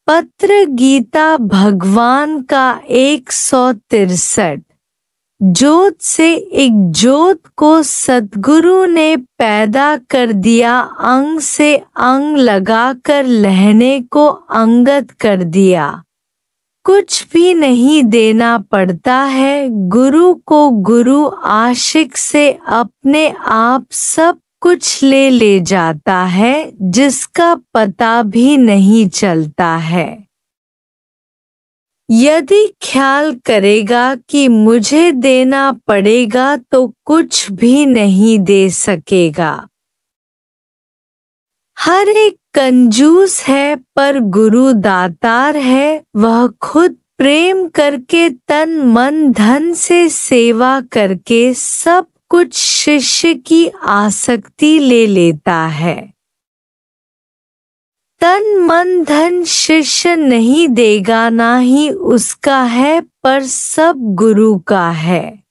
पत्र गीता भगवान का 163। जोत से एक जोत को सद्गुरु ने पैदा कर दिया, अंग से अंग लगाकर लहने को अंगत कर दिया। कुछ भी नहीं देना पड़ता है गुरु को, गुरु आशिक से अपने आप सब कुछ ले जाता है, जिसका पता भी नहीं चलता है। यदि ख्याल करेगा कि मुझे देना पड़ेगा तो कुछ भी नहीं दे सकेगा। हर एक कंजूस है पर गुरु दातार है, वह खुद प्रेम करके तन मन धन से सेवा करके सब कुछ शिष्य की आसक्ति ले लेता है। तन मन धन शिष्य नहीं देगा, ना ही उसका है, पर सब गुरु का है।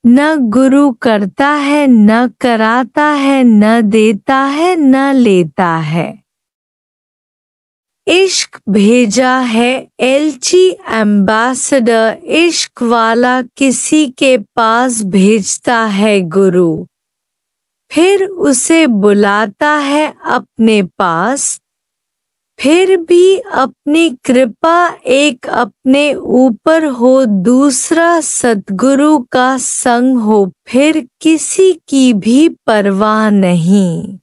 न गुरु करता है, न कराता है, न देता है, न लेता है। इश्क भेजा है एलची एम्बेसडर, इश्क वाला किसी के पास भेजता है गुरु, फिर उसे बुलाता है अपने पास। फिर भी अपनी कृपा एक अपने ऊपर हो, दूसरा सद्गुरु का संग हो, फिर किसी की भी परवाह नहीं।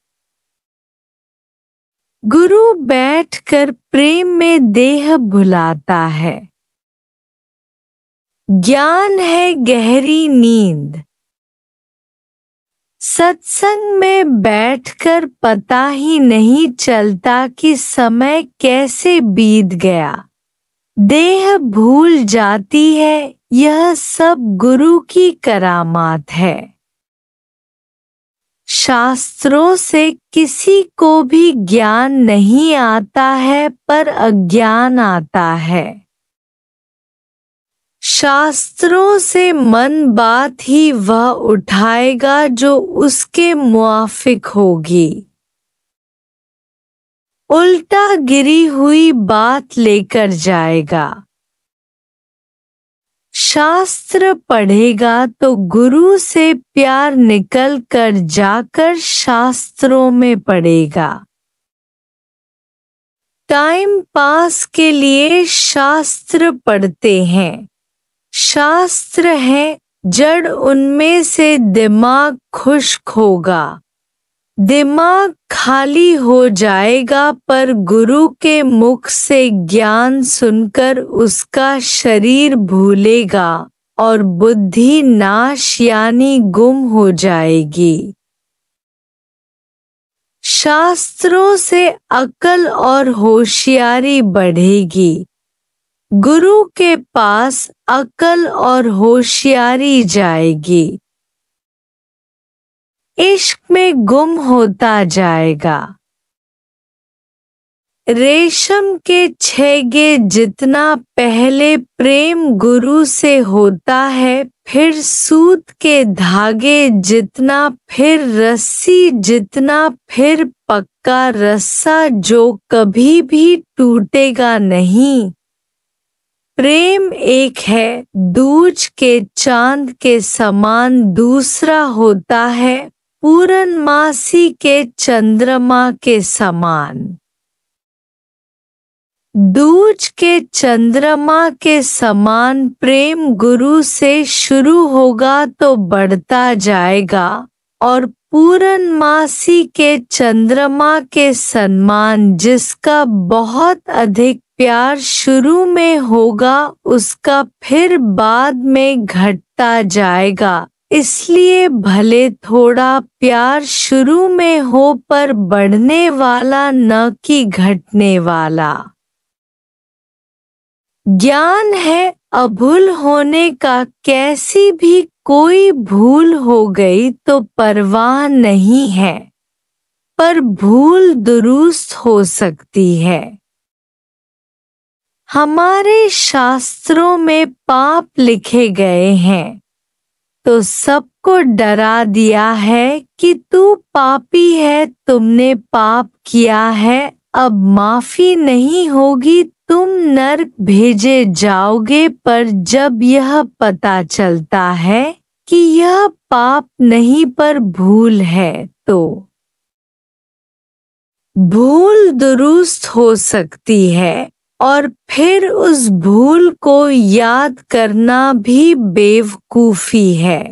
गुरु बैठकर प्रेम में देह भुलाता है। ज्ञान है गहरी नींद। सत्संग में बैठकर पता ही नहीं चलता कि समय कैसे बीत गया। देह भूल जाती है, यह सब गुरु की करामात है। शास्त्रों से किसी को भी ज्ञान नहीं आता है, पर अज्ञान आता है। शास्त्रों से मन बात ही वह उठाएगा जो उसके मुआफिक होगी। उल्टा गिरी हुई बात लेकर जाएगा। शास्त्र पढ़ेगा तो गुरु से प्यार निकल कर जाकर शास्त्रों में पड़ेगा। टाइम पास के लिए शास्त्र पढ़ते हैं। शास्त्र है जड़, उनमें से दिमाग खुश्क होगा। दिमाग खाली हो जाएगा, पर गुरु के मुख से ज्ञान सुनकर उसका शरीर भूलेगा और बुद्धि नाश यानी गुम हो जाएगी। शास्त्रों से अक्ल और होशियारी बढ़ेगी। गुरु के पास अक्ल और होशियारी जाएगी। इश्क में गुम होता जाएगा। रेशम के छेगे जितना पहले प्रेम गुरु से होता है, फिर सूत के धागे जितना, फिर रस्सी जितना, फिर पक्का रस्सा जो कभी भी टूटेगा नहीं। प्रेम एक है, दूज के चांद के समान दूसरा होता है, पूर्णमासी के चंद्रमा के समान। दूज के चंद्रमा के समान प्रेम गुरु से शुरू होगा तो बढ़ता जाएगा, और पूर्णमासी के चंद्रमा के समान जिसका बहुत अधिक प्यार शुरू में होगा, उसका फिर बाद में घटता जाएगा। इसलिए भले थोड़ा प्यार शुरू में हो, पर बढ़ने वाला न कि घटने वाला। ज्ञान है अभूल होने का, कैसी भी कोई भूल हो गई तो परवाह नहीं है, पर भूल दुरुस्त हो सकती है। हमारे शास्त्रों में पाप लिखे गए हैं, तो सबको डरा दिया है कि तू पापी है, तुमने पाप किया है, अब माफी नहीं होगी, तुम नरक भेजे जाओगे। पर जब यह पता चलता है कि यह पाप नहीं पर भूल है, तो भूल दुरुस्त हो सकती है, और फिर उस भूल को याद करना भी बेवकूफी है।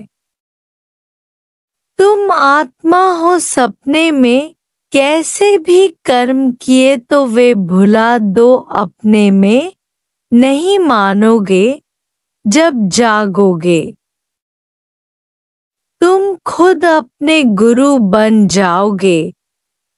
तुम आत्मा हो, सपने में कैसे भी कर्म किए तो वे भुला दो, अपने में नहीं मानोगे जब जागोगे। तुम खुद अपने गुरु बन जाओगे,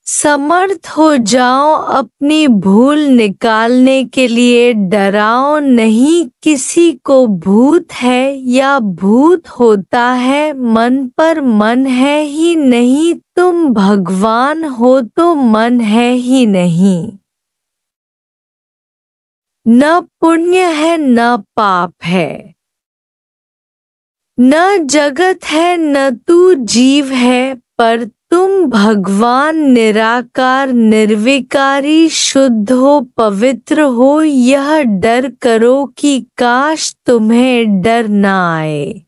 समर्थ हो जाओ अपनी भूल निकालने के लिए। डराओ नहीं किसी को, भूत है या भूत होता है मन, पर मन है ही नहीं। तुम भगवान हो तो मन है ही नहीं। न पुण्य है न पाप है, न जगत है न तू जीव है, पर तुम भगवान निराकार निर्विकारी शुद्ध हो, पवित्र हो। यह डर करो कि काश तुम्हें डर न आए।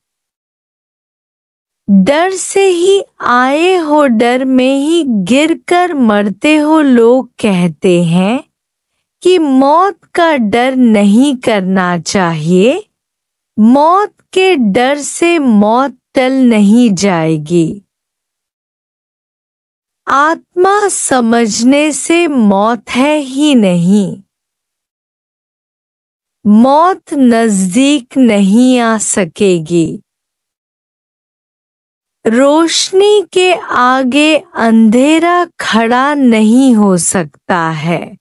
डर से ही आए हो, डर में ही गिरकर मरते हो। लोग कहते हैं कि मौत का डर नहीं करना चाहिए, मौत के डर से मौत टल नहीं जाएगी। आत्मा समझने से मौत है ही नहीं, मौत नजदीक नहीं आ सकेगी। रोशनी के आगे अंधेरा खड़ा नहीं हो सकता है।